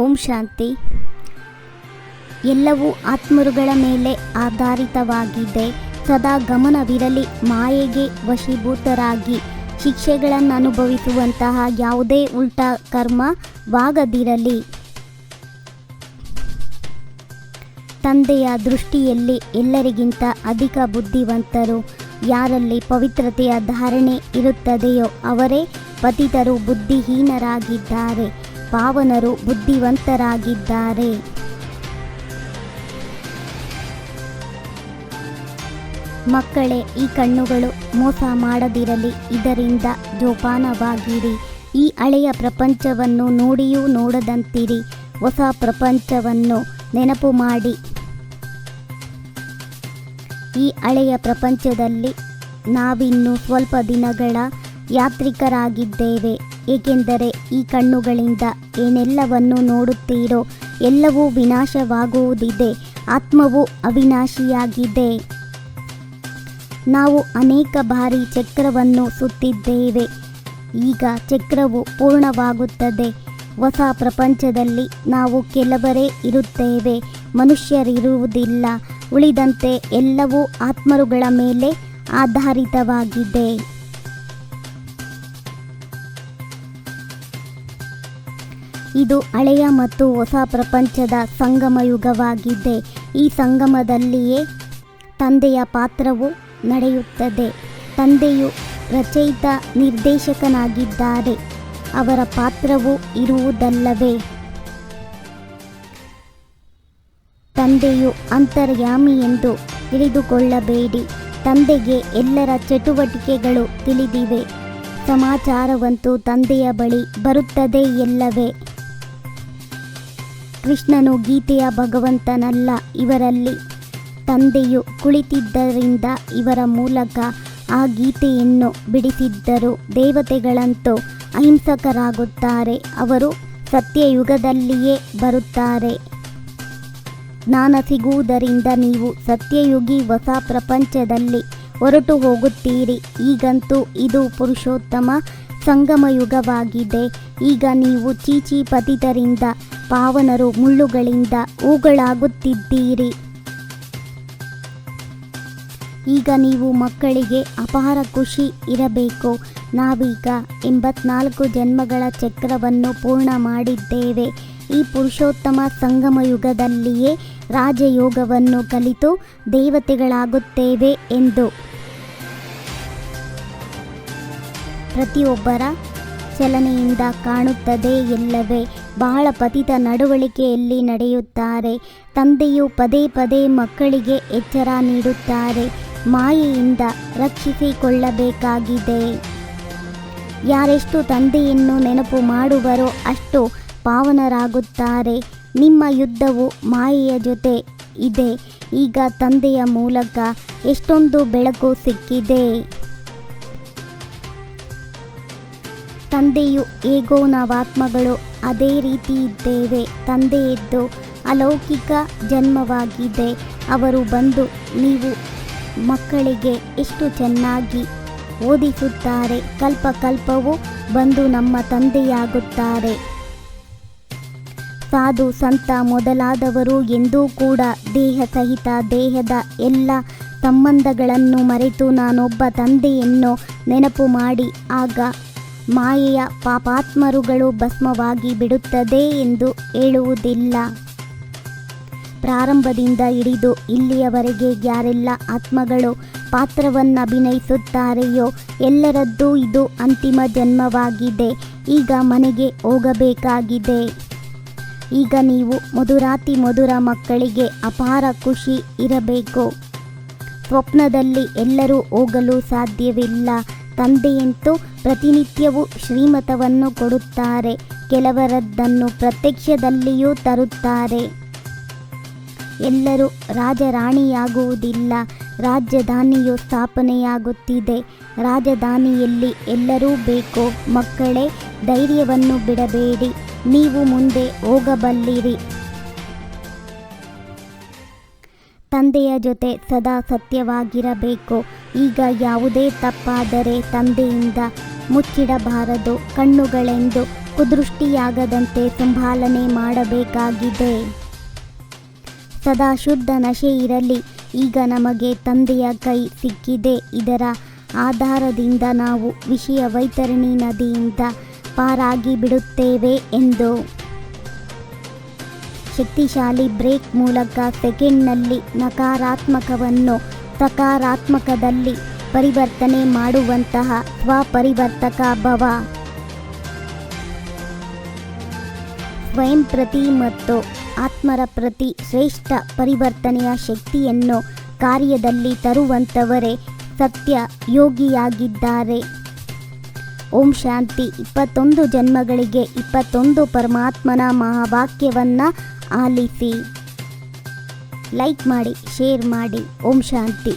ಓಂ ಶಾಂತಿ. ಎಲ್ಲವೂ ಆತ್ಮರುಗಳ ಮೇಲೆ ಆಧಾರಿತವಾಗಿದೆ. ಸದಾ ಗಮನವಿರಲಿ, ಮಾಯೆಗೆ ವಶೀಭೂತರಾಗಿ ಶಿಕ್ಷೆಗಳನ್ನು ಅನುಭವಿಸುವಂತಹ ಯಾವುದೇ ಉಲ್ಟಾ ಕರ್ಮವಾಗದಿರಲಿ. ತಂದೆಯ ದೃಷ್ಟಿಯಲ್ಲಿ ಎಲ್ಲರಿಗಿಂತ ಅಧಿಕ ಬುದ್ಧಿವಂತರು. ಯಾರಲ್ಲಿ ಪವಿತ್ರತೆಯ ಧಾರಣೆ ಇರುತ್ತದೆಯೋ ಅವರೇ ಪತಿತರು ಬುದ್ಧಿಹೀನರಾಗಿದ್ದಾರೆ, ಪಾವನರು ಬುದ್ಧಿವಂತರಾಗಿದ್ದಾರೆ. ಮಕ್ಕಳೇ, ಈ ಕಣ್ಣುಗಳು ಮೋಸ ಮಾಡದಿರಲಿ, ಇದರಿಂದ ಜೋಪಾನವಾಗಿರಿ. ಈ ಹಳೆಯ ಪ್ರಪಂಚವನ್ನು ನೋಡಿಯೂ ನೋಡದಂತಿರಿ, ಹೊಸ ಪ್ರಪಂಚವನ್ನು ನೆನಪು ಮಾಡಿ. ಈ ಹಳೆಯ ಪ್ರಪಂಚದಲ್ಲಿ ನಾವಿನ್ನೂ ಸ್ವಲ್ಪ ದಿನಗಳ ಯಾತ್ರಿಕರಾಗಿದ್ದೇವೆ. ಏಕೆಂದರೆ ಈ ಕಣ್ಣುಗಳಿಂದ ಏನೆಲ್ಲವನ್ನು ನೋಡುತ್ತೀರೋ ಎಲ್ಲವೂ ವಿನಾಶವಾಗುವುದಿದೆ. ಆತ್ಮವು ಅವಿನಾಶಿಯಾಗಿದೆ. ನಾವು ಅನೇಕ ಬಾರಿ ಚಕ್ರವನ್ನು ಸುತ್ತಿದ್ದೇವೆ. ಈಗ ಚಕ್ರವು ಪೂರ್ಣವಾಗುತ್ತದೆ. ಹೊಸ ಪ್ರಪಂಚದಲ್ಲಿ ನಾವು ಕೆಲವರೇ ಇರುತ್ತೇವೆ, ಮನುಷ್ಯರಿರುವುದಿಲ್ಲ. ಉಳಿದಂತೆ ಎಲ್ಲವೂ ಆತ್ಮರುಗಳ ಮೇಲೆ ಆಧಾರಿತವಾಗಿದೆ. ಇದು ಹಳೆಯ ಮತ್ತು ಹೊಸ ಪ್ರಪಂಚದ ಸಂಗಮಯುಗವಾಗಿದೆ. ಈ ಸಂಗಮದಲ್ಲಿಯೇ ತಂದೆಯ ಪಾತ್ರವು ನಡೆಯುತ್ತದೆ. ತಂದೆಯು ರಚಯಿತ ನಿರ್ದೇಶಕನಾಗಿದ್ದಾರೆ. ಅವರ ಪಾತ್ರವು ಇರುವುದಲ್ಲವೇ? ತಂದೆಯು ಅಂತರ್ಯಾಮಿ ಎಂದು ತಿಳಿದುಕೊಳ್ಳಬೇಡಿ. ತಂದೆಗೆ ಎಲ್ಲರ ಚಟುವಟಿಕೆಗಳು ತಿಳಿದಿವೆ. ಸಮಾಚಾರವಂತೂ ತಂದೆಯ ಬಳಿ ಬರುತ್ತದೆ ಎಲ್ಲವೇ. ಕೃಷ್ಣನು ಗೀತೆಯ ಭಗವಂತನಲ್ಲ. ಇವರಲ್ಲಿ ತಂದೆಯು ಕುಳಿತಿದ್ದರಿಂದ ಇವರ ಮೂಲಕ ಆ ಗೀತೆಯನ್ನು ಬಿಡಿಸಿದ್ದರು. ದೇವತೆಗಳಂತೂ ಅಹಿಂಸಕರಾಗುತ್ತಾರೆ. ಅವರು ಸತ್ಯಯುಗದಲ್ಲಿಯೇ ಬರುತ್ತಾರೆ. ಜ್ಞಾನ ಸಿಗುವುದರಿಂದ ನೀವು ಸತ್ಯಯುಗಿ ಹೊಸ ಪ್ರಪಂಚದಲ್ಲಿ ಹೊರಟು ಹೋಗುತ್ತೀರಿ. ಈಗಂತೂ ಇದು ಪುರುಷೋತ್ತಮ ಸಂಗಮಯುಗವಾಗಿದೆ. ಈಗ ನೀವು ಚೀಚಿ ಪತಿತರಿಂದ ಪಾವನರು ಮುಳ್ಳುಗಳಿಂದ ಹೂಗಳಾಗುತ್ತಿದ್ದೀರಿ. ಈಗ ನೀವು ಮಕ್ಕಳಿಗೆ ಅಪಾರ ಖುಷಿ ಇರಬೇಕು. ನಾವೀಗ 84 ಜನ್ಮಗಳ ಚಕ್ರವನ್ನು ಪೂರ್ಣ ಮಾಡಿದ್ದೇವೆ. ಈ ಪುರುಷೋತ್ತಮ ಸಂಗಮಯುಗದಲ್ಲಿಯೇ ರಾಜಯೋಗವನ್ನು ಕಲಿತು ದೇವತೆಗಳಾಗುತ್ತೇವೆ ಎಂದು ಪ್ರತಿಯೊಬ್ಬರ ಚಲನೆಯಿಂದ ಕಾಣುತ್ತದೆ ಎಲ್ಲವೇ. ಬಹಳ ಪತಿತ ನಡವಳಿಕೆಯಲ್ಲಿ ನಡೆಯುತ್ತಾರೆ. ತಂದೆಯು ಪದೇ ಪದೇ ಮಕ್ಕಳಿಗೆ ಎಚ್ಚರ ನೀಡುತ್ತಾರೆ. ಮಾಯೆಯಿಂದ ರಕ್ಷಿಸಿಕೊಳ್ಳಬೇಕಾಗಿದೆ. ಯಾರೆಷ್ಟು ತಂದೆಯನ್ನು ನೆನಪು ಮಾಡುವರೋ ಅಷ್ಟು ಪಾವನರಾಗುತ್ತಾರೆ. ನಿಮ್ಮ ಯುದ್ಧವು ಮಾಯೆಯ ಜೊತೆ ಇದೆ. ಈಗ ತಂದೆಯ ಮೂಲಕ ಎಷ್ಟೊಂದು ಬೆಳಕು ಸಿಕ್ಕಿದೆ. ತಂದೆಯು ಹೇಗೋ ನಾವಾತ್ಮಗಳು ಅದೇ ರೀತಿ ಇದ್ದೇವೆ. ತಂದೆಯದ್ದು ಅಲೌಕಿಕ ಜನ್ಮವಾಗಿದೆ. ಅವರು ಬಂದು ನೀವು ಮಕ್ಕಳಿಗೆ ಎಷ್ಟು ಚೆನ್ನಾಗಿ ಓದಿಸುತ್ತಾರೆ. ಕಲ್ಪಕಲ್ಪವೂ ಬಂದು ನಮ್ಮ ತಂದೆಯಾಗುತ್ತಾರೆ. ಸಾಧು ಸಂತ ಮೊದಲಾದವರು ಎಂದೂ ಕೂಡ ದೇಹ ಸಹಿತ ದೇಹದ ಎಲ್ಲ ಸಂಬಂಧಗಳನ್ನು ಮರೆತು ನಾನೊಬ್ಬ ತಂದೆಯನ್ನು ನೆನಪು ಮಾಡಿ ಆಗ ಮಾಯೆಯ ಪಾಪಾತ್ಮರುಗಳು ಭಸ್ಮವಾಗಿ ಬಿಡುತ್ತದೆ ಎಂದು ಹೇಳುವುದಿಲ್ಲ. ಪ್ರಾರಂಭದಿಂದ ಹಿಡಿದು ಇಲ್ಲಿಯವರೆಗೆ ಯಾರೆಲ್ಲ ಆತ್ಮಗಳು ಪಾತ್ರವನ್ನು ಅಭಿನಯಿಸುತ್ತಾರೆಯೋ ಎಲ್ಲರದ್ದೂ ಇದು ಅಂತಿಮ ಜನ್ಮವಾಗಿದೆ. ಈಗ ಮನೆಗೆ ಹೋಗಬೇಕಾಗಿದೆ. ಈಗ ನೀವು ಮಧುರಾತಿ ಮಧುರ ಮಕ್ಕಳಿಗೆ ಅಪಾರ ಖುಷಿ ಇರಬೇಕು. ಸ್ವಪ್ನದಲ್ಲಿ ಎಲ್ಲರೂ ಹೋಗಲು ಸಾಧ್ಯವಿಲ್ಲ. ತಂದೆಯಂತೂ ಪ್ರತಿನಿತ್ಯವೂ ಶ್ರೀಮತವನ್ನು ಕೊಡುತ್ತಾರೆ. ಕೆಲವರದ್ದನ್ನು ಪ್ರತ್ಯಕ್ಷದಲ್ಲಿಯೂ ತರುತ್ತಾರೆ. ಎಲ್ಲರೂ ರಾಜರಾಣಿಯಾಗುವುದಿಲ್ಲ. ರಾಜಧಾನಿಯು ಸ್ಥಾಪನೆಯಾಗುತ್ತಿದೆ. ರಾಜಧಾನಿಯಲ್ಲಿ ಎಲ್ಲರೂ ಬೇಕು. ಮಕ್ಕಳೇ, ಧೈರ್ಯವನ್ನು ಬಿಡಬೇಡಿ. ನೀವು ಮುಂದೆ ಹೋಗಬಲ್ಲಿರಿ. ತಂದೆಯ ಜೊತೆ ಸದಾ ಸತ್ಯವಾಗಿರಬೇಕು. ಈಗ ಯಾವುದೇ ತಪ್ಪಾದರೆ ತಂದೆಯಿಂದ ಮುಚ್ಚಿಡಬಾರದು. ಕಣ್ಣುಗಳೆಂದು ಕುದೃಷ್ಟಿಯಾಗದಂತೆ ಸಂಭಾಲನೆ ಮಾಡಬೇಕಾಗಿದೆ. ಸದಾ ಶುದ್ಧ ನಶೆ ಇರಲಿ. ಈಗ ನಮಗೆ ತಂದೆಯ ಕೈ ಸಿಕ್ಕಿದೆ. ಇದರ ಆಧಾರದಿಂದ ನಾವು ವಿಷಯ ವೈತರಣಿ ನದಿಯಿಂದ ಪಾರಾಗಿ ಬಿಡುತ್ತೇವೆ ಎಂದು ಶಕ್ತಿಶಾಲಿ ಬ್ರೇಕ್ ಮೂಲಕ ಸೆಕೆಂಡ್ನಲ್ಲಿ ನಕಾರಾತ್ಮಕವನ್ನು ಸಕಾರಾತ್ಮಕದಲ್ಲಿ ಪರಿವರ್ತನೆ ಮಾಡುವಂತಹ ಸ್ವಪರಿವರ್ತಕ ಭವ. ಸ್ವಯಂ ಪ್ರತಿ ಮತ್ತು ಆತ್ಮರ ಪ್ರತಿ ಶ್ರೇಷ್ಠ ಪರಿವರ್ತನೆಯ ಶಕ್ತಿಯನ್ನು ಕಾರ್ಯದಲ್ಲಿ ತರುವಂಥವರೇ ಸತ್ಯ ಯೋಗಿಯಾಗಿದ್ದಾರೆ. ಓಂ ಶಾಂತಿ. 21 ಜನ್ಮಗಳಿಗೆ 21 ಪರಮಾತ್ಮನ ಮಹಾವಾಕ್ಯವನ್ನು ಆಲಿಸಿ. ಲೈಕ್ ಮಾಡಿ, ಶೇರ್ ಮಾಡಿ. ಓಂ ಶಾಂತಿ.